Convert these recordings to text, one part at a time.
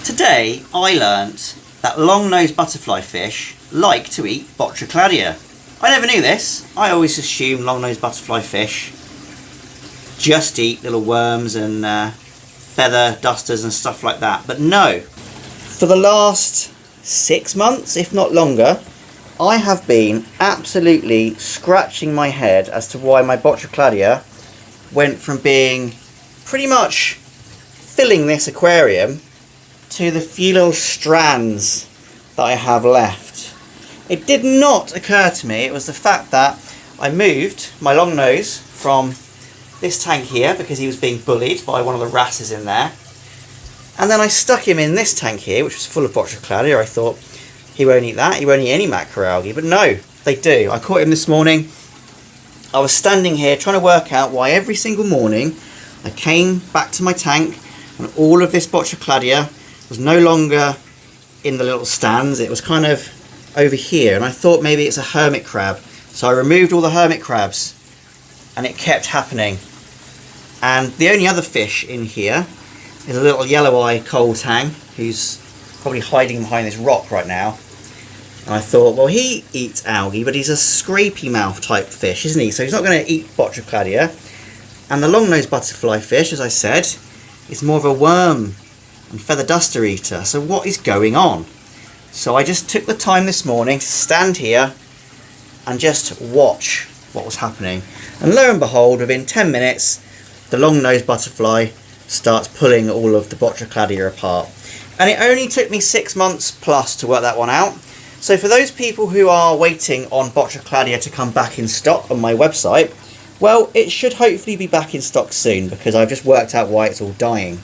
Today I learnt that long-nosed butterfly fish like to eat Botrocladia. I never knew this. I always assumed long-nosed butterfly fish just eat little worms and feather dusters and stuff like that, but no. For the last 6 months, if not longer, I have been absolutely scratching my head as to why my Botrocladia went from being pretty much filling this aquarium to the few little strands that I have left. It did not occur to me, it was the fact that I moved my long nose from this tank here because he was being bullied by one of the wrasses in there, and then I stuck him in this tank here which was full of Botrocladia. I thought he won't eat that, he won't eat any macroalgae, but no, they do. I caught him this morning. I was standing here trying to work out why every single morning I came back to my tank and all of this Botrocladia was no longer in the little stands, it was kind of over here, and I thought maybe it's a hermit crab. So I removed all the hermit crabs and it kept happening. And the only other fish in here is a little yellow-eyed coal tang who's probably hiding behind this rock right now. And I thought, well, he eats algae, but he's a scrapey mouth type fish, isn't he? So he's not going to eat Botrocladia. And the long-nosed butterfly fish, as I said, is more of a worm and feather duster eater. So what is going on? So I just took the time this morning to stand here and just watch what was happening. And lo and behold, within 10 minutes, the long-nosed butterfly starts pulling all of the Botrocladia apart. And it only took me 6 months plus to work that one out. So for those people who are waiting on Botrocladia to come back in stock on my website, well, it should hopefully be back in stock soon because I've just worked out why it's all dying.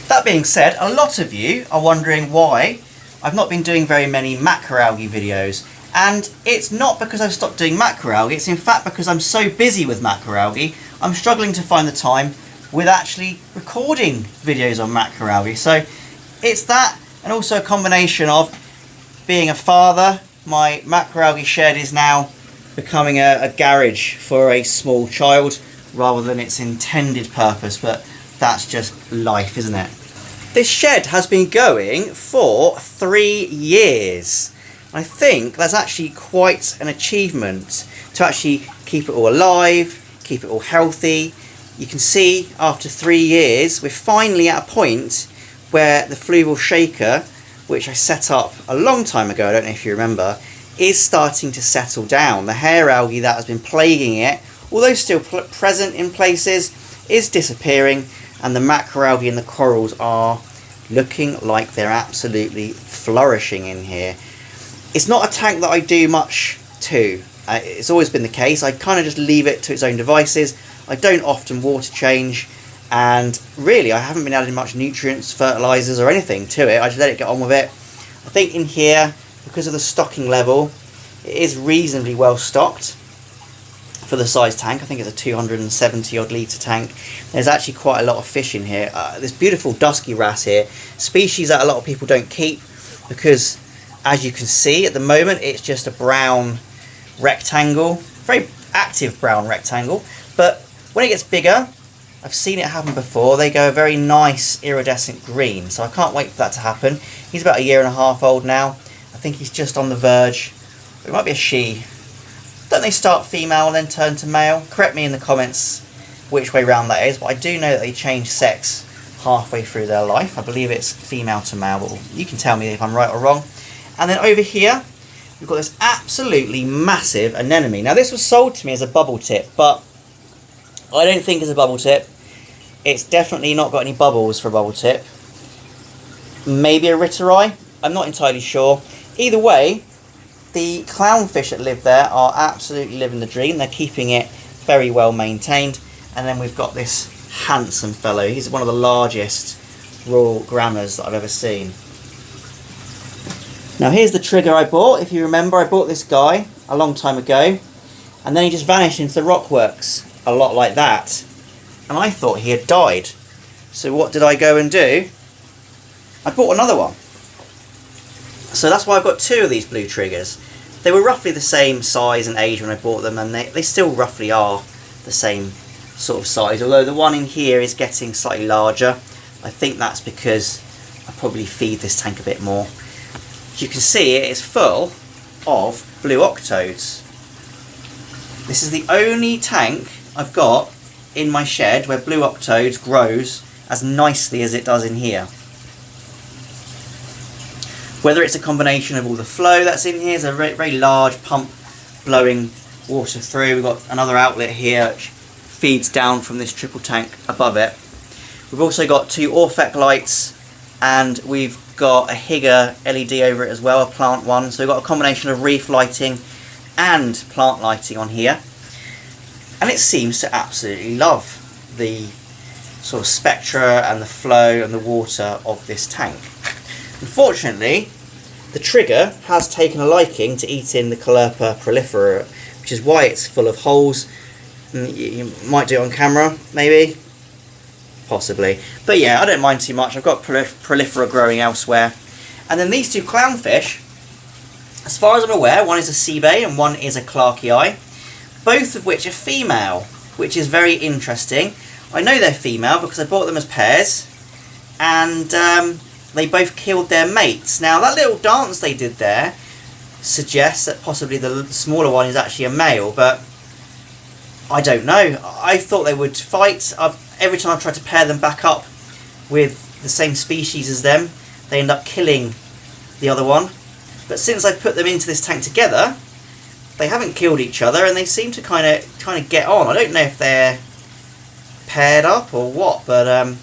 That being said, a lot of you are wondering why I've not been doing very many macroalgae videos. And it's not because I've stopped doing macroalgae, it's in fact because I'm so busy with macroalgae, I'm struggling to find the time with actually recording videos on macroalgae. So it's that, and also a combination of being a father. My macroalgae shed is now becoming a garage for a small child rather than its intended purpose, but that's just life, isn't it? This shed has been going for 3 years. I think that's actually quite an achievement to actually keep it all alive, keep it all healthy. You can see after 3 years we're finally at a point where the Fluval shaker, which I set up a long time ago, I don't know if you remember, is starting to settle down. The hair algae that has been plaguing it, although still present in places, is disappearing, and the macroalgae and the corals are looking like they're absolutely flourishing in here. It's not a tank that I do much to. It's always been the case. I kind of just leave it to its own devices. I don't often water change, and really I haven't been adding much nutrients, fertilizers or anything to it. I just let it get on with it. I think in here, because of the stocking level, it is reasonably well stocked for the size tank. I think it's a 270 odd litre tank. There's actually quite a lot of fish in here. This beautiful dusky wrasse here, species that a lot of people don't keep because, as you can see at the moment, it's just a brown rectangle, very active brown rectangle, but when it gets bigger, I've seen it happen before, they go a very nice iridescent green, so I can't wait for that to happen. He's about 1.5 years old now. I think he's just on the verge. It might be a she. Don't they start female and then turn to male? Correct me in the comments which way round that is, but I do know that they change sex halfway through their life. I believe it's female to male, but you can tell me if I'm right or wrong. And then over here, we've got this absolutely massive anemone. Now this was sold to me as a bubble tip, but I don't think it's a bubble tip. It's definitely not got any bubbles for a bubble tip. Maybe a Ritteri, I'm not entirely sure. Either way, the clownfish that live there are absolutely living the dream. They're keeping it very well maintained. And then we've got this handsome fellow. He's one of the largest royal grammars that I've ever seen. Now here's the trigger I bought. If you remember, I bought this guy a long time ago, and then he just vanished into the rockworks, a lot like that. And I thought he had died. So what did I go and do? I bought another one. So that's why I've got 2 of these blue triggers. They were roughly the same size and age when I bought them, and they still roughly are the same sort of size, although the one in here is getting slightly larger. I think that's because I'll probably feed this tank a bit more. As you can see, it is full of blue octodes. This is the only tank I've got in my shed where blue octodes grows as nicely as it does in here. Whether it's a combination of all the flow that's in here, it's a very, very large pump blowing water through. We've got another outlet here which feeds down from this triple tank above it. We've also got 2 Orphec lights, and we've got a Hygger LED over it as well, a plant one. So we've got a combination of reef lighting and plant lighting on here. And it seems to absolutely love the sort of spectra and the flow and the water of this tank. Unfortunately, the trigger has taken a liking to eating the Caulerpa prolifera, which is why it's full of holes. You might do it on camera, maybe, possibly. But yeah, I don't mind too much. I've got prolifera growing elsewhere. And then these 2 clownfish, as far as I'm aware, one is a sea bay and one is a Clarkii, both of which are female, which is very interesting. I know they're female because I bought them as pairs, and they both killed their mates. Now that little dance they did there suggests that possibly the smaller one is actually a male, but I don't know. I thought they would fight. Every time I've tried to pair them back up with the same species as them, they end up killing the other one. But since I've put them into this tank together, they haven't killed each other, and they seem to kind of get on. I don't know if they're paired up or what, but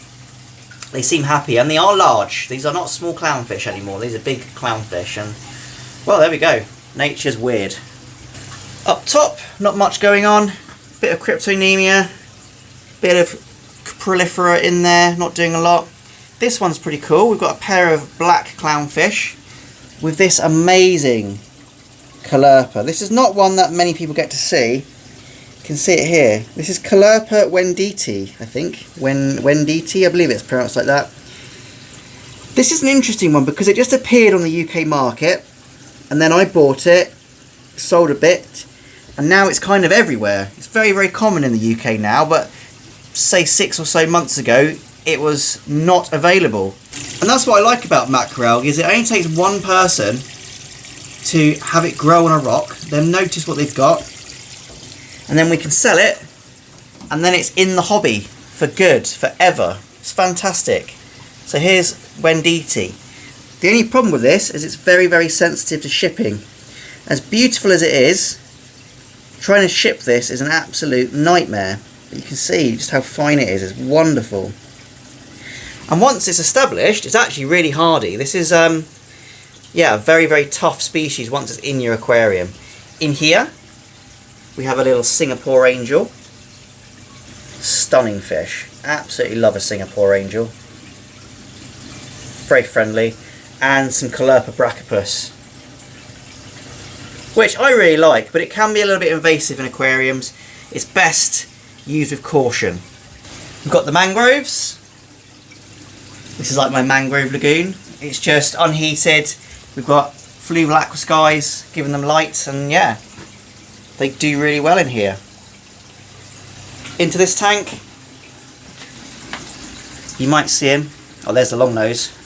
they seem happy, and they are large. These are not small clownfish anymore. These are big clownfish, and well, there we go. Nature's weird. Up top, not much going on. Bit of cryptonemia, bit of prolifera in there, not doing a lot. This one's pretty cool. We've got a pair of black clownfish with this amazing Caulerpa. This is not one that many people get to see. You can see it here. This is Caulerpa wenditi, I think. Wenditi, I believe it's pronounced like that. This is an interesting one because it just appeared on the UK market, and then I bought it, sold a bit, and now it's kind of everywhere. It's very, very common in the UK now, but say 6 or so months ago, it was not available. And that's what I like about macroalgae, is it only takes one person to have it grow on a rock, then notice what they've got, and then we can sell it, and then it's in the hobby for good, forever. It's fantastic. So here's Wenditi. The only problem with this is it's very, very sensitive to shipping. As beautiful as it is, trying to ship this is an absolute nightmare. But you can see just how fine it is. It's wonderful. And once it's established, it's actually really hardy. This is yeah, a very, very tough species once it's in your aquarium. In here, we have a little Singapore angel. Stunning fish. Absolutely love a Singapore angel. Very friendly. And some Caulerpa brachypus, which I really like, but it can be a little bit invasive in aquariums. It's best used with caution. We've got the mangroves. This is like my mangrove lagoon. It's just unheated. We've got Fluval aqua skies, giving them lights, and yeah, they do really well in here. Into this tank, you might see him. Oh, there's the long nose.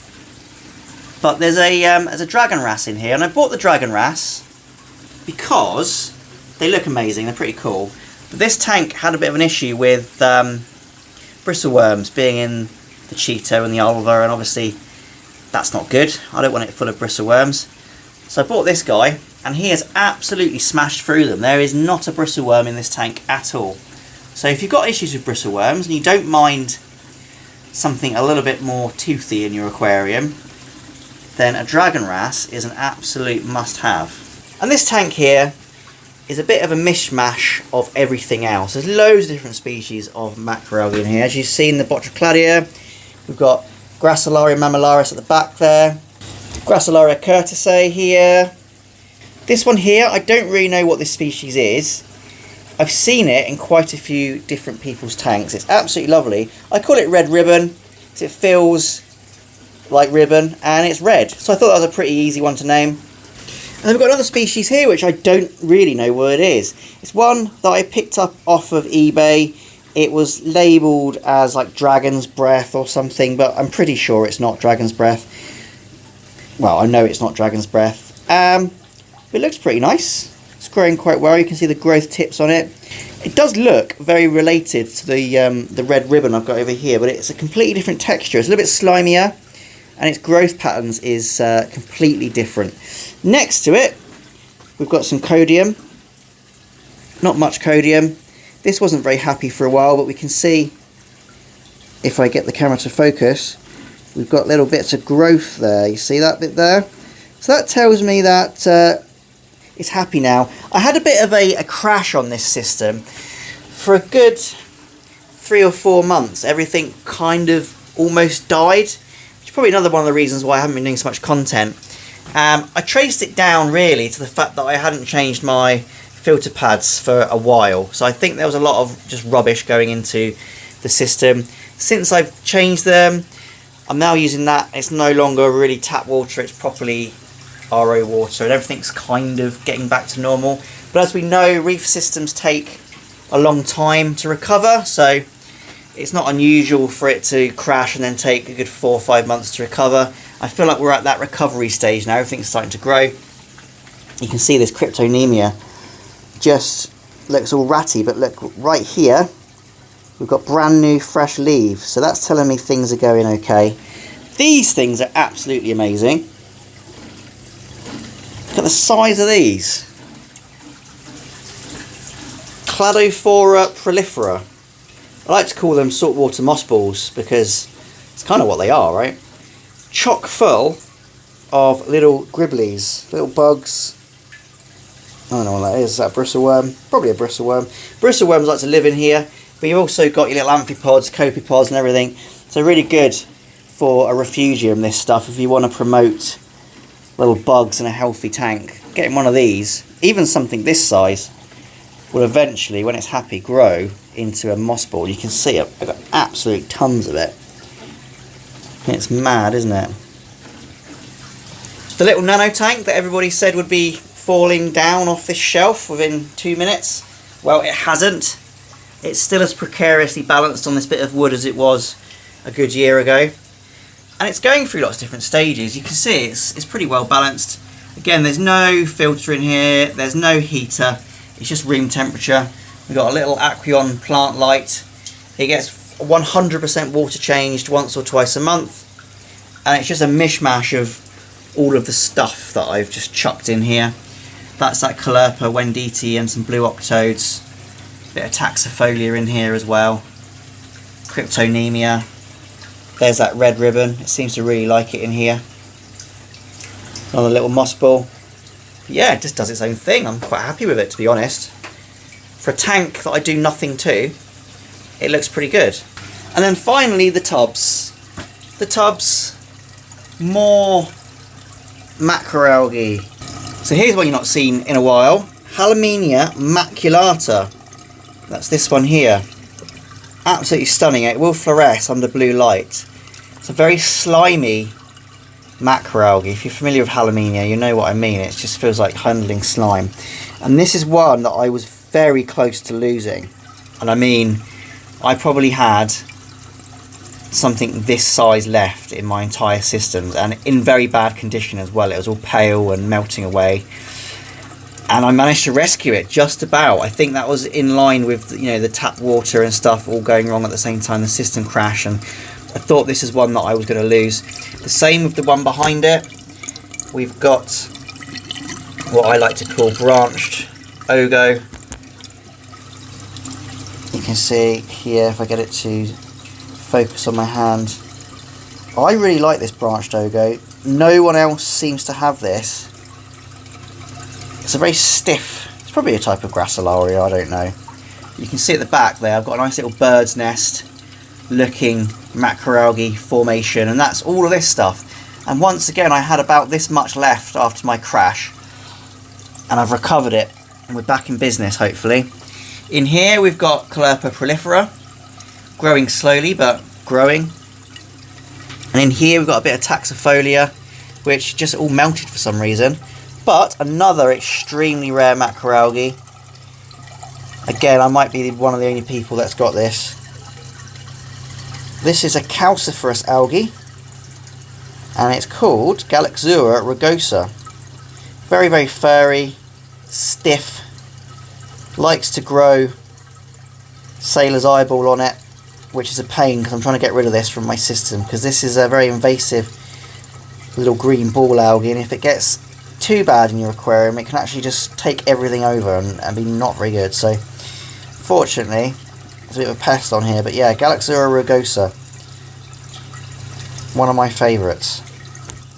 But there's a dragon wrasse in here, and I bought the dragon wrasse because they look amazing. They're pretty cool. But this tank had a bit of an issue with bristleworms being in the Cheeto and the Ulva, and obviously that's not good. I don't want it full of bristleworms. So I bought this guy, and he has absolutely smashed through them. There is not a bristleworm in this tank at all. So if you've got issues with bristleworms and you don't mind something a little bit more toothy in your aquarium, then a dragon wrasse is an absolute must-have. And this tank here is a bit of a mishmash of everything else. There's loads of different species of macroalgae in here. As you've seen, the Botrocladia, we've got Gracilaria mammillaris at the back there, Gracilaria curtisae here. This one here, I don't really know what this species is. I've seen it in quite a few different people's tanks. It's absolutely lovely. I call it red ribbon because it feels like ribbon, and it's red, so I thought that was a pretty easy one to name. And then we've got another species here which I don't really know what it is. It's one that I picked up off of eBay it was labelled as like dragon's breath or something, but I'm pretty sure it's not dragon's breath. Well, I know it's not dragon's breath. It looks pretty nice. It's growing quite well. You can see the growth tips on it. It does look very related to the red ribbon I've got over here, but it's a completely different texture. It's a little bit slimier, and its growth patterns is completely different. Next to it, we've got some Codium. Not much Codium. This wasn't very happy for a while, but we can see, if I get the camera to focus, we've got little bits of growth there. You see that bit there? So that tells me that it's happy now. I had a bit of a crash on this system. For a good 3 or 4 months, everything kind of almost died. Which is probably another one of the reasons why I haven't been doing so much content. I traced it down really to the fact that I hadn't changed my filter pads for a while. So I think there was a lot of just rubbish going into the system. Since I've changed them, I'm now using that. It's no longer really tap water, it's properly RO water, and everything's kind of getting back to normal. But as we know, reef systems take a long time to recover, so it's not unusual for it to crash and then take a good 4 or 5 months to recover. I feel like we're at that recovery stage now. Everything's starting to grow. You can see this cryptonemia just looks all ratty, but look right here, we've got brand new fresh leaves, so that's telling me things are going okay. These things are absolutely amazing. Look at the size of these. Cladophora prolifera. I like to call them saltwater mossballs because it's kind of what they are, right? Chock full of little gribblies, little bugs. I don't know what that is. Is that a bristleworm? Probably a bristleworm. Bristleworms like to live in here, but you've also got your little amphipods, copepods and everything. So really good for a refugium, this stuff, if you want to promote little bugs in a healthy tank. Getting one of these, even something this size, will eventually, when it's happy, grow into a moss ball. You can see it. I've got absolute tons of it. It's mad, isn't it? The little nano tank that everybody said would be falling down off this shelf within 2 minutes. Well, it hasn't. It's still as precariously balanced on this bit of wood as it was a good year ago. And it's going through lots of different stages. You can see it's pretty well balanced. Again, there's no filter in here, there's no heater, it's just room temperature. We've got a little AQUEON plant light. It gets 100% water changed once or twice a month. And it's just a mishmash of all of the stuff that I've just chucked in here. That's that Caulerpa wenditi and some blue octodes. Bit of taxifolia in here as well. Cryptonemia. There's that red ribbon. It seems to really like it in here. Another little moss ball. Yeah, it just does its own thing. I'm quite happy with it, to be honest. For a tank that I do nothing to, it looks pretty good. And then finally the tubs. The tubs, more macroalgae. So here's one you've not seen in a while. Halimenia maculata. That's this one here. Absolutely stunning. It will fluoresce under blue light. It's a very slimy macroalgae. If you're familiar with Halimenia, you know what I mean. It just feels like handling slime. And this is one that I was very close to losing. And I mean, I probably had something this size left in my entire systems, and in very bad condition as well. It was all pale and melting away. And I managed to rescue it just about. I think that was in line with, you know, the tap water and stuff all going wrong at the same time, the system crash, and I thought this is one that I was going to lose. The same with the one behind it. We've got what I like to call branched ogo. You can see here, if I get it to focus on my hand, I really like this branched ogo. No one else seems to have this. It's a very stiff, it's probably a type of Gracilaria, I don't know. You can see at the back there, I've got a nice little bird's nest looking macroalgae formation, and that's all of this stuff. And once again, I had about this much left after my crash, and I've recovered it, and we're back in business, hopefully. In here, we've got Caulerpa prolifera, growing slowly, but growing. And in here, we've got a bit of taxifolia, which just all melted for some reason. But another extremely rare macroalgae. Again, I might be one of the only people that's got this. This is a calciferous algae, and it's called Galaxura rugosa. Very, very furry, stiff, likes to grow sailor's eyeball on it, which is a pain because I'm trying to get rid of this from my system, because this is a very invasive little green ball algae, and if it gets too bad in your aquarium, it can actually just take everything over and be not very good. So fortunately, there's a bit of a pest on here, but yeah, Galaxura rugosa, one of my favourites.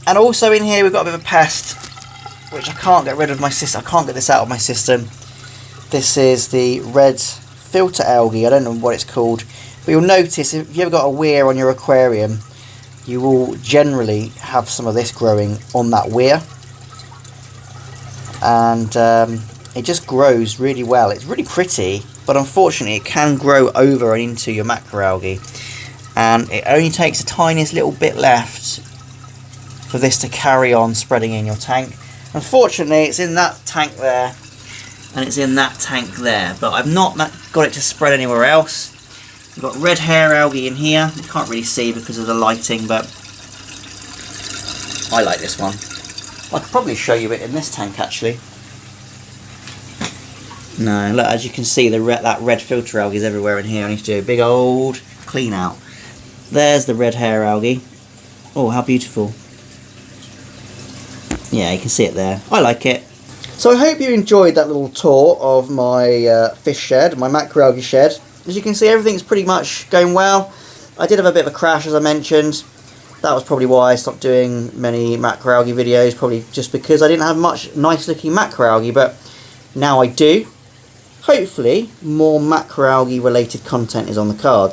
And also in here we've got a bit of a pest which I can't get rid of my system. I can't get this out of my system. This is the red filter algae. I don't know what it's called, but you'll notice if you've ever got a weir on your aquarium, you will generally have some of this growing on that weir, and it just grows really well. It's really pretty, but unfortunately it can grow over and into your macroalgae, and it only takes the tiniest little bit left for this to carry on spreading in your tank. Unfortunately, it's in that tank there, and it's in that tank there, but I've not got it to spread anywhere else. We've got red hair algae in here. You can't really see because of the lighting, but I like this one. I could probably show you it in this tank actually. No, look, as you can see, that red filter algae is everywhere in here. I need to do a big old clean out. There's the red hair algae. Oh, how beautiful. Yeah, you can see it there. I like it. So I hope you enjoyed that little tour of my fish shed, my macroalgae shed. As you can see, everything's pretty much going well. I did have a bit of a crash, as I mentioned. That was probably why I stopped doing many macroalgae videos, probably just because I didn't have much nice looking macroalgae, but now I do. Hopefully more macroalgae related content is on the card.